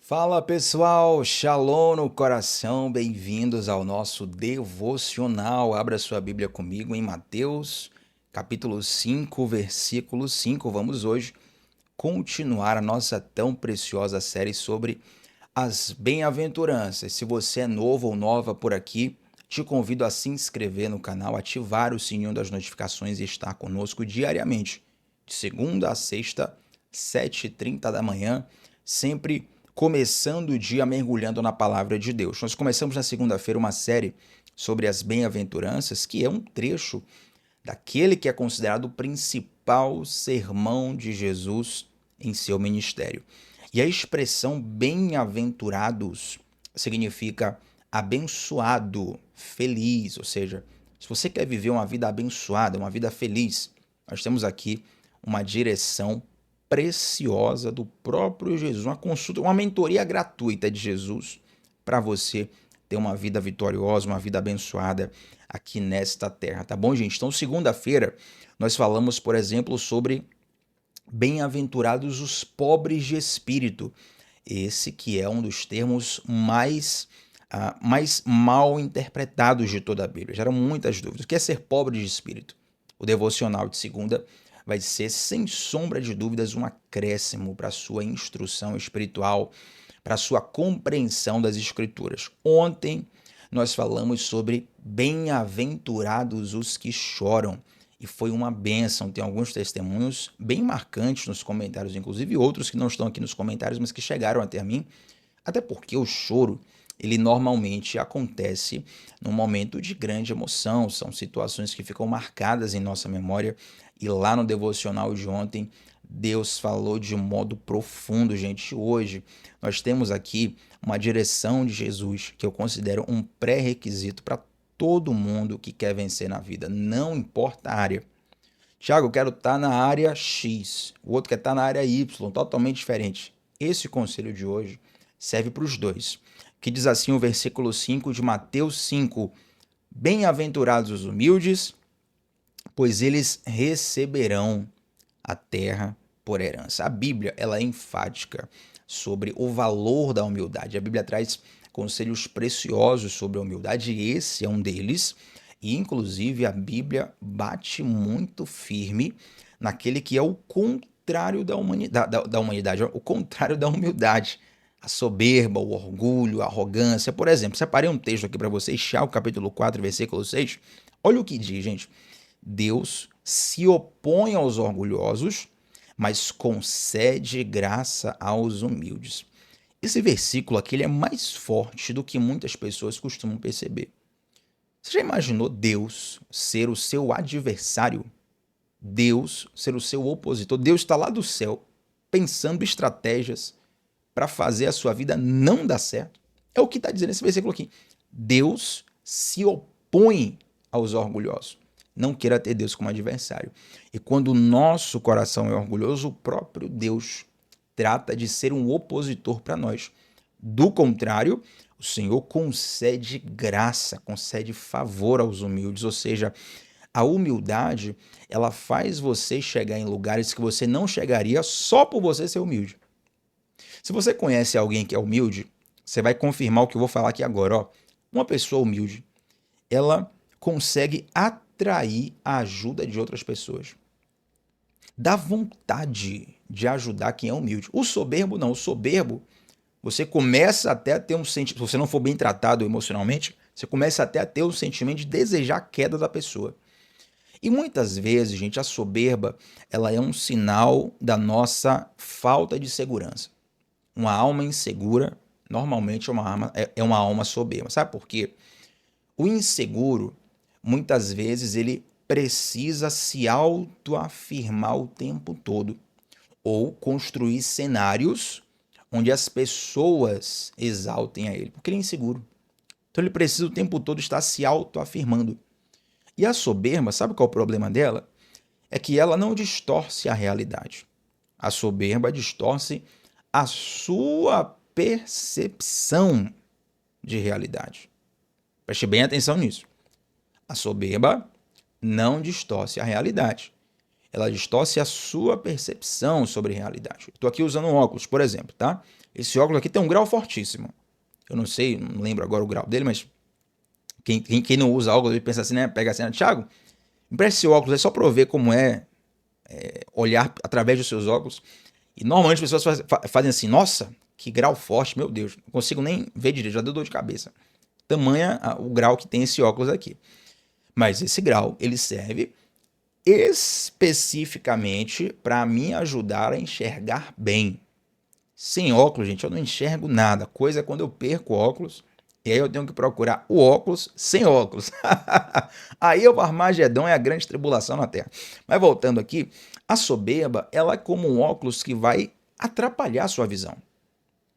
Fala pessoal, Shalom no coração, bem-vindos ao nosso devocional. Abra sua Bíblia comigo em Mateus, capítulo 5, versículo 5. Vamos hoje continuar a nossa tão preciosa série sobre as bem-aventuranças. Se você é novo ou nova por aqui, te convido a se inscrever no canal, ativar o sininho das notificações e estar conosco diariamente, de segunda a sexta, 7h30 da manhã, sempre começando o dia mergulhando na palavra de Deus. Nós começamos na segunda-feira uma série sobre as bem-aventuranças, que é um trecho daquele que é considerado o principal sermão de Jesus em seu ministério. E a expressão bem-aventurados significa abençoado, feliz, ou seja, se você quer viver uma vida abençoada, uma vida feliz, nós temos aqui uma direção preciosa do próprio Jesus, uma consulta, uma mentoria gratuita de Jesus para você ter uma vida vitoriosa, uma vida abençoada aqui nesta terra, tá bom, gente? Então, segunda-feira, nós falamos, por exemplo, sobre bem-aventurados os pobres de espírito. Esse que é um dos termos mais mal interpretados de toda a Bíblia. Geram muitas dúvidas. O que é ser pobre de espírito? O devocional de segunda vai ser, sem sombra de dúvidas, um acréscimo para a sua instrução espiritual, para a sua compreensão das Escrituras. Ontem nós falamos sobre bem-aventurados os que choram. E foi uma bênção. Tem alguns testemunhos bem marcantes nos comentários, inclusive outros que não estão aqui nos comentários, mas que chegaram até mim. Até porque o choro, ele normalmente acontece num momento de grande emoção. São situações que ficam marcadas em nossa memória. E lá no devocional de ontem, Deus falou de um modo profundo, gente. Hoje nós temos aqui uma direção de Jesus que eu considero um pré-requisito para todo mundo que quer vencer na vida, não importa a área. Tiago, eu quero estar na área X, o outro quer estar na área Y, totalmente diferente. Esse conselho de hoje serve para os dois, que diz assim o versículo 5 de Mateus 5: Bem-aventurados os humildes, pois eles receberão a terra por herança. A Bíblia, ela é enfática sobre o valor da humildade. A Bíblia traz conselhos preciosos sobre a humildade e esse é um deles. E, inclusive, a Bíblia bate muito firme naquele que é o contrário da humanidade, o contrário da humildade. A soberba, o orgulho, a arrogância. Por exemplo, separei um texto aqui para vocês, Tiago capítulo 4, versículo 6. Olha o que diz, gente. Deus se opõe aos orgulhosos, mas concede graça aos humildes. Esse versículo aqui ele é mais forte do que muitas pessoas costumam perceber. Você já imaginou Deus ser o seu adversário? Deus ser o seu opositor? Deus está lá do céu pensando estratégias para fazer a sua vida não dar certo? É o que está dizendo esse versículo aqui. Deus se opõe aos orgulhosos. Não queira ter Deus como adversário. E quando o nosso coração é orgulhoso, o próprio Deus trata de ser um opositor para nós. Do contrário, o Senhor concede graça, concede favor aos humildes, ou seja, a humildade, ela faz você chegar em lugares que você não chegaria só por você ser humilde. Se você conhece alguém que é humilde, você vai confirmar o que eu vou falar aqui agora. Ó. Uma pessoa humilde, ela consegue atrair a ajuda de outras pessoas. Dá vontade de ajudar quem é humilde. O soberbo não. O soberbo, você começa até a ter um sentimento, se você não for bem tratado emocionalmente, você começa até a ter um sentimento de desejar a queda da pessoa. E muitas vezes, gente, a soberba, ela é um sinal da nossa falta de segurança. Uma alma insegura, normalmente é uma alma soberba. Sabe por quê? O inseguro, muitas vezes, ele precisa se autoafirmar o tempo todo ou construir cenários onde as pessoas exaltem a ele, porque ele é inseguro. Então ele precisa o tempo todo estar se autoafirmando. E a soberba, sabe qual é o problema dela? É que ela não distorce a realidade. A soberba distorce a sua percepção de realidade. Preste bem atenção nisso. A soberba não distorce a realidade. ela distorce a sua percepção sobre realidade. Estou aqui usando um óculos, por exemplo, tá? Esse óculos aqui tem um grau fortíssimo. Eu não sei, não lembro agora o grau dele, mas quem não usa óculos, ele pensa assim, né? Pega assim, Thiago, empresta esse óculos aí só para eu ver como olhar através dos seus óculos. E normalmente as pessoas fazem assim, nossa, que grau forte, meu Deus, não consigo nem ver direito, já deu dor de cabeça. Tamanha o grau que tem esse óculos aqui. Mas esse grau, ele serve especificamente para me ajudar a enxergar bem. Sem óculos, gente, eu não enxergo nada. Coisa é quando eu perco óculos, e aí eu tenho que procurar o óculos sem óculos. Aí o Armagedão é a grande tribulação na Terra. Mas voltando aqui, a soberba, ela é como um óculos que vai atrapalhar a sua visão.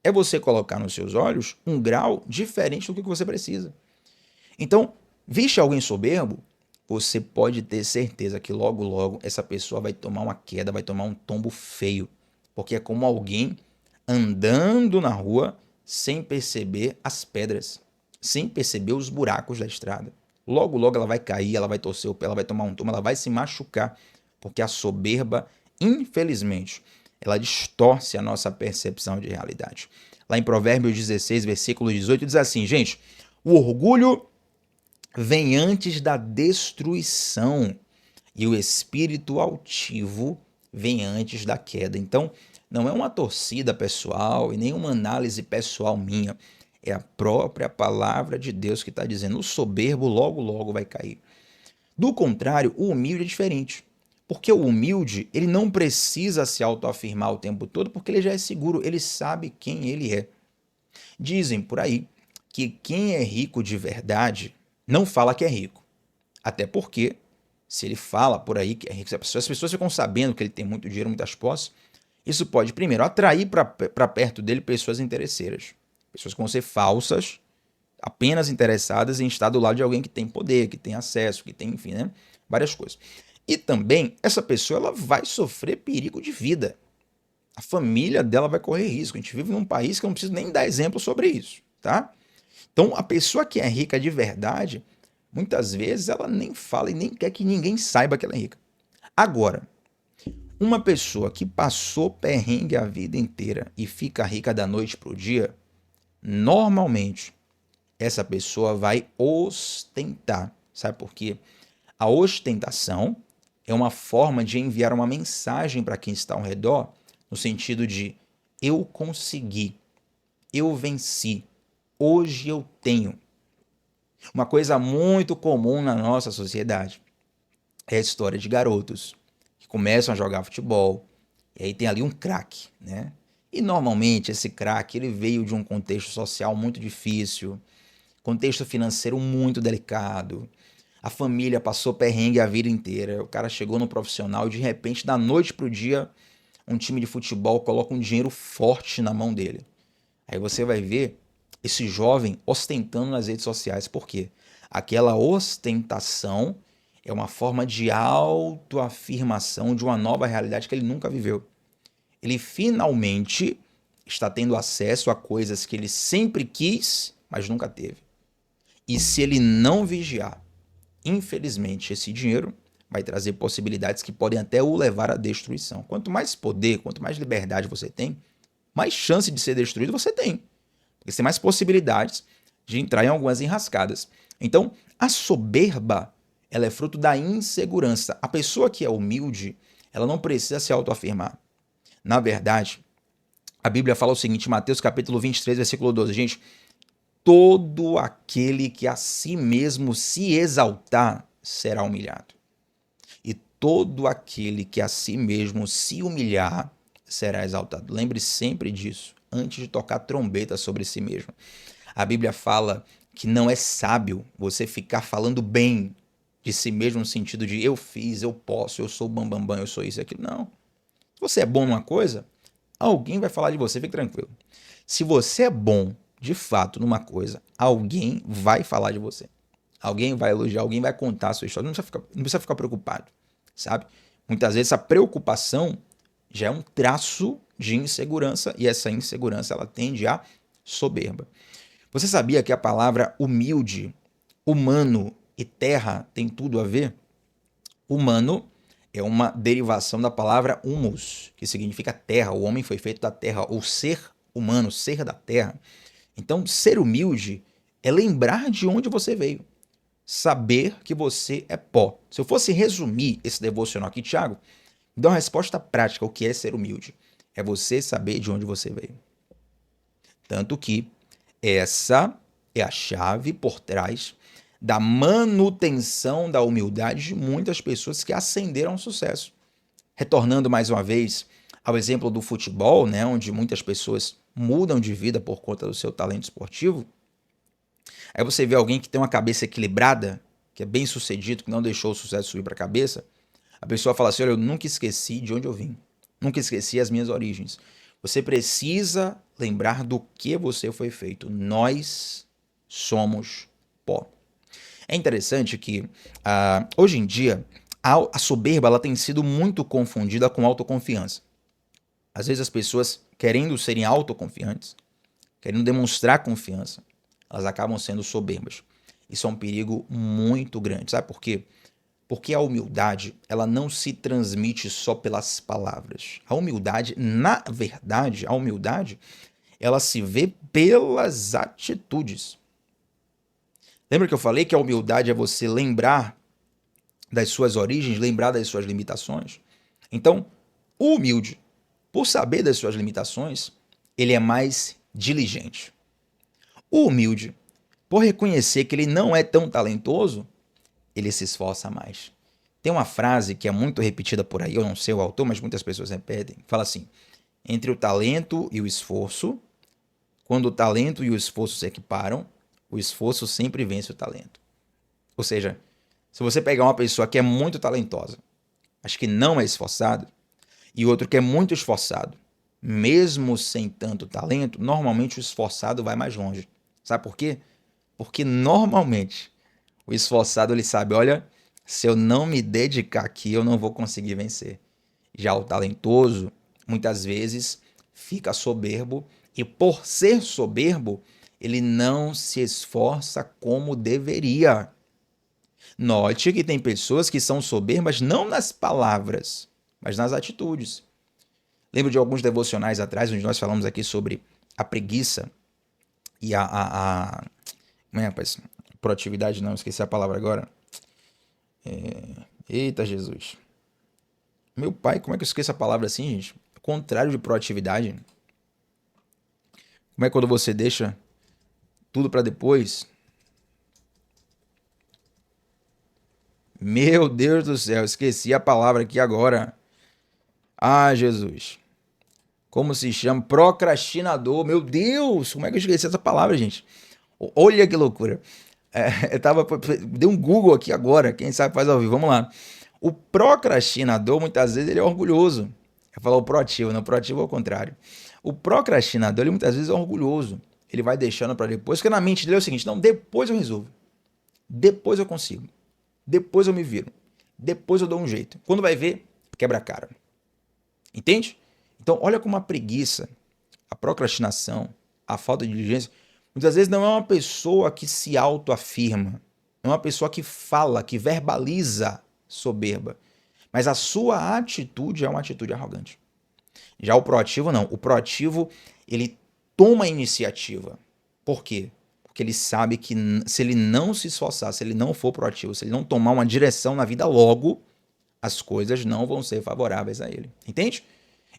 É você colocar nos seus olhos um grau diferente do que você precisa. Então, viste alguém soberbo, você pode ter certeza que logo, logo essa pessoa vai tomar uma queda, vai tomar um tombo feio. Porque é como alguém andando na rua sem perceber as pedras, sem perceber os buracos da estrada. Logo, logo ela vai cair, ela vai torcer o pé, ela vai tomar um tombo, ela vai se machucar. Porque a soberba, infelizmente, ela distorce a nossa percepção de realidade. Lá em Provérbios 16, versículo 18, diz assim, gente, o orgulho vem antes da destruição e o espírito altivo vem antes da queda. Então, não é uma torcida pessoal e nem uma análise pessoal minha. É a própria palavra de Deus que está dizendo: o soberbo logo, logo vai cair. Do contrário, o humilde é diferente. Porque o humilde, ele não precisa se autoafirmar o tempo todo, porque ele já é seguro, ele sabe quem ele é. Dizem por aí que quem é rico de verdade não fala que é rico. Até porque, se ele fala por aí que é rico, se as pessoas ficam sabendo que ele tem muito dinheiro, muitas posses, isso pode, primeiro, atrair para perto dele pessoas interesseiras. Pessoas que vão ser falsas, apenas interessadas em estar do lado de alguém que tem poder, que tem acesso, que tem, enfim, né? Várias coisas. E também, essa pessoa ela vai sofrer perigo de vida. A família dela vai correr risco. A gente vive num país que eu não preciso nem dar exemplo sobre isso, tá? Então, a pessoa que é rica de verdade, muitas vezes ela nem fala e nem quer que ninguém saiba que ela é rica. Agora, uma pessoa que passou perrengue a vida inteira e fica rica da noite para o dia, normalmente essa pessoa vai ostentar. Sabe por quê? A ostentação é uma forma de enviar uma mensagem para quem está ao redor, no sentido de eu consegui, eu venci, hoje eu tenho. Uma coisa muito comum na nossa sociedade é a história de garotos que começam a jogar futebol e aí tem ali um craque, né? E normalmente esse craque ele veio de um contexto social muito difícil, contexto financeiro muito delicado. A família passou perrengue a vida inteira. O cara chegou no profissional e de repente, da noite pro dia, um time de futebol coloca um dinheiro forte na mão dele. Aí você vai ver esse jovem ostentando nas redes sociais. Por quê? Aquela ostentação é uma forma de autoafirmação de uma nova realidade que ele nunca viveu. Ele finalmente está tendo acesso a coisas que ele sempre quis, mas nunca teve. E se ele não vigiar, infelizmente, esse dinheiro vai trazer possibilidades que podem até o levar à destruição. Quanto mais poder, quanto mais liberdade você tem, mais chance de ser destruído você tem. Porque você tem mais possibilidades de entrar em algumas enrascadas. Então, a soberba, ela é fruto da insegurança. A pessoa que é humilde, ela não precisa se autoafirmar. Na verdade, a Bíblia fala o seguinte, Mateus capítulo 23, versículo 12. Gente, todo aquele que a si mesmo se exaltar será humilhado. E todo aquele que a si mesmo se humilhar será exaltado. Lembre sempre disso, antes de tocar trombeta sobre si mesmo. A Bíblia fala que não é sábio você ficar falando bem de si mesmo no sentido de eu fiz, eu posso, eu sou bambambam, eu sou isso e aquilo. Não. Se você é bom numa coisa, alguém vai falar de você, fique tranquilo. Se você é bom de fato numa coisa, alguém vai falar de você. Alguém vai elogiar, alguém vai contar a sua história. Não precisa ficar preocupado, sabe? Muitas vezes a preocupação já é um traço de insegurança e essa insegurança ela tende a soberba. Você sabia que a palavra humilde, humano e terra tem tudo a ver? Humano é uma derivação da palavra humus, que significa terra. O homem foi feito da terra, ou ser humano, ser da terra. Então, ser humilde é lembrar de onde você veio, saber que você é pó. Se eu fosse resumir esse devocional aqui, Thiago, me dá uma resposta prática. O que é ser humilde? É você saber de onde você veio. Tanto que essa é a chave por trás da manutenção da humildade de muitas pessoas que ascenderam ao sucesso. Retornando mais uma vez ao exemplo do futebol, né, onde muitas pessoas mudam de vida por conta do seu talento esportivo, aí você vê alguém que tem uma cabeça equilibrada, que é bem sucedido, que não deixou o sucesso subir para a cabeça, a pessoa fala assim, olha, eu nunca esqueci de onde eu vim, nunca esqueci as minhas origens. Você precisa lembrar do que você foi feito. Nós somos pó. É interessante que hoje em dia a soberba ela tem sido muito confundida com autoconfiança. Às vezes as pessoas, querendo serem autoconfiantes, querendo demonstrar confiança, elas acabam sendo soberbas. Isso é um perigo muito grande. Sabe por quê? Porque a humildade, ela não se transmite só pelas palavras. A humildade, na verdade, a humildade, ela se vê pelas atitudes. Lembra que eu falei que a humildade é você lembrar das suas origens, lembrar das suas limitações? Então, o humilde, por saber das suas limitações, ele é mais diligente. O humilde, por reconhecer que ele não é tão talentoso, ele se esforça mais. Tem uma frase que é muito repetida por aí, eu não sei o autor, mas muitas pessoas repetem. Fala assim: entre o talento e o esforço, quando o talento e o esforço se equiparam, o esforço sempre vence o talento. Ou seja, se você pegar uma pessoa que é muito talentosa, mas que não é esforçado, e outro que é muito esforçado, mesmo sem tanto talento, normalmente o esforçado vai mais longe. Sabe por quê? Porque normalmente o esforçado ele sabe, olha, se eu não me dedicar aqui, eu não vou conseguir vencer. Já o talentoso, muitas vezes, fica soberbo e por ser soberbo, ele não se esforça como deveria. Note que tem pessoas que são soberbas não nas palavras, mas nas atitudes. Lembro de alguns devocionais atrás, onde nós falamos aqui sobre a preguiça e como é, rapaz? Proatividade, não, esqueci a palavra agora. Eita, Jesus. Meu pai, como é que eu esqueço a palavra assim, gente? Contrário de proatividade. Como é quando você deixa tudo para depois? Meu Deus do céu, esqueci a palavra aqui agora. Ah, Jesus. Como se chama? Procrastinador. Meu Deus, como é que eu esqueci essa palavra, gente? Olha que loucura. Dei um Google aqui agora, quem sabe faz ao vivo. Vamos lá. O procrastinador, muitas vezes, ele é orgulhoso. Eu falo o proativo, não, o proativo é o contrário. O procrastinador, ele muitas vezes é orgulhoso. Ele vai deixando para depois, porque na mente dele é o seguinte: não, depois eu resolvo. Depois eu consigo. Depois eu me viro. Depois eu dou um jeito. Quando vai ver, quebra a cara. Entende? Então, olha como a preguiça, a procrastinação, a falta de diligência, muitas vezes não é uma pessoa que se autoafirma, é uma pessoa que fala, que verbaliza soberba, mas a sua atitude é uma atitude arrogante. Já o proativo não. O proativo, ele toma a iniciativa. Por quê? Porque ele sabe que se ele não se esforçar, se ele não for proativo, se ele não tomar uma direção na vida logo, as coisas não vão ser favoráveis a ele. Entende?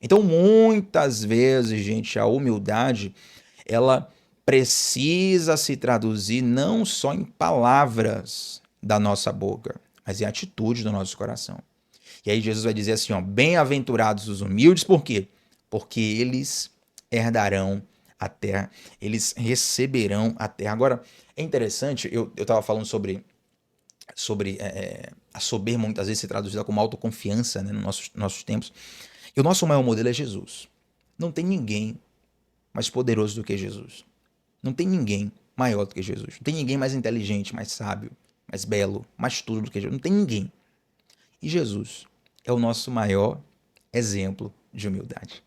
Então, muitas vezes, gente, a humildade, ela precisa se traduzir não só em palavras da nossa boca, mas em atitudes do nosso coração. E aí Jesus vai dizer assim, ó, bem-aventurados os humildes, por quê? Porque eles herdarão a terra, eles receberão a terra. Agora, é interessante, eu estava falando sobre a soberba muitas vezes ser traduzida como autoconfiança, né, nos nossos tempos. E o nosso maior modelo é Jesus. Não tem ninguém mais poderoso do que Jesus. Não tem ninguém maior do que Jesus. Não tem ninguém mais inteligente, mais sábio, mais belo, mais tudo do que Jesus. Não tem ninguém. E Jesus é o nosso maior exemplo de humildade.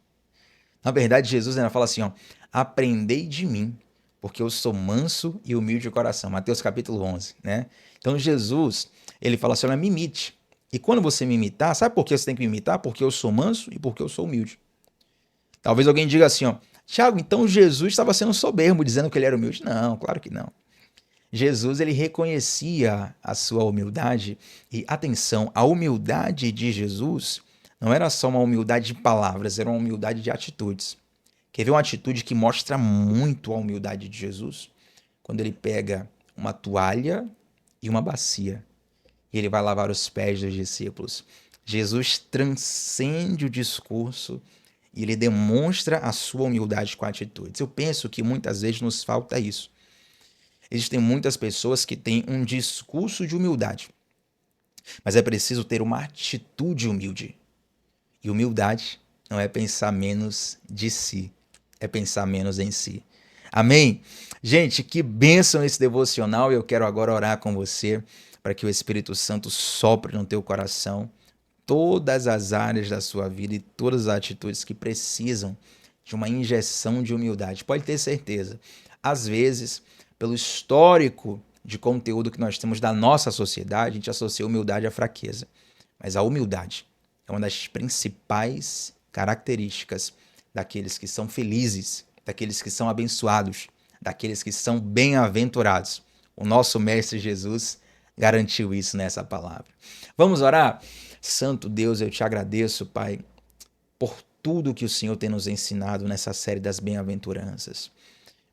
Na verdade, Jesus ainda fala assim, ó, aprendei de mim, porque eu sou manso e humilde de coração. Mateus capítulo 11, né? Então Jesus, ele fala assim, olha, me imite, E quando você me imitar, sabe por que você tem que me imitar? Porque eu sou manso e porque eu sou humilde. Talvez alguém diga assim, ó, Tiago, então Jesus estava sendo soberbo, dizendo que ele era humilde. Não, claro que não. Jesus, ele reconhecia a sua humildade e, atenção, a humildade de Jesus não era só uma humildade de palavras, era uma humildade de atitudes. Quer ver uma atitude que mostra muito a humildade de Jesus? Quando ele pega uma toalha e uma bacia e ele vai lavar os pés dos discípulos. Jesus transcende o discurso e ele demonstra a sua humildade com atitudes. Eu penso que muitas vezes nos falta isso. Existem muitas pessoas que têm um discurso de humildade, mas é preciso ter uma atitude humilde. E humildade não é pensar menos de si, é pensar menos em si. Amém? Gente, que bênção esse devocional. Eu quero agora orar com você para que o Espírito Santo sopre no teu coração todas as áreas da sua vida e todas as atitudes que precisam de uma injeção de humildade. Pode ter certeza. Às vezes, pelo histórico de conteúdo que nós temos da nossa sociedade, a gente associa humildade à fraqueza. Mas a humildade é uma das principais características daqueles que são felizes, daqueles que são abençoados, daqueles que são bem-aventurados. O nosso Mestre Jesus garantiu isso nessa palavra. Vamos orar? Santo Deus, eu te agradeço, Pai, por tudo que o Senhor tem nos ensinado nessa série das bem-aventuranças.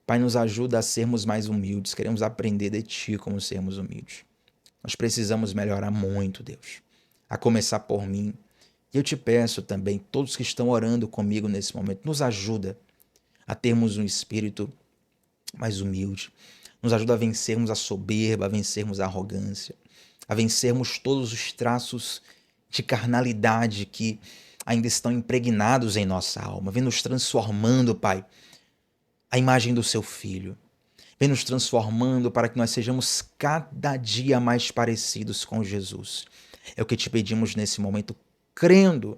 Pai, nos ajuda a sermos mais humildes. Queremos aprender de Ti como sermos humildes. Nós precisamos melhorar muito, Deus. A começar por mim. E eu te peço também, todos que estão orando comigo nesse momento, nos ajuda a termos um espírito mais humilde. Nos ajuda a vencermos a soberba, a vencermos a arrogância, a vencermos todos os traços de carnalidade que ainda estão impregnados em nossa alma. Vem nos transformando, Pai, a imagem do Seu Filho. Vem nos transformando para que nós sejamos cada dia mais parecidos com Jesus. É o que te pedimos nesse momento, crendo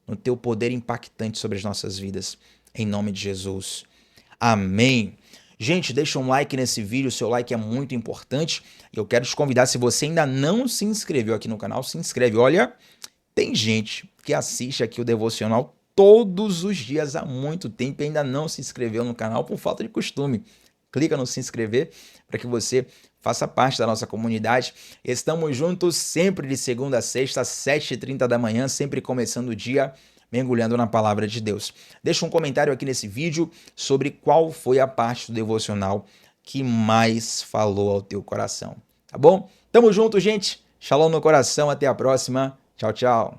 no Teu poder impactante sobre as nossas vidas. Em nome de Jesus. Amém. Gente, deixa um like nesse vídeo, o seu like é muito importante. E eu quero te convidar, se você ainda não se inscreveu aqui no canal, se inscreve. Olha, tem gente que assiste aqui o Devocional todos os dias há muito tempo e ainda não se inscreveu no canal por falta de costume. Clica no se inscrever para que você faça parte da nossa comunidade. Estamos juntos sempre de segunda a sexta, às 7h30 da manhã, sempre começando o dia mergulhando na palavra de Deus. Deixa um comentário aqui nesse vídeo sobre qual foi a parte do devocional que mais falou ao teu coração, tá bom? Tamo junto, gente. Shalom no coração, até a próxima. Tchau, tchau.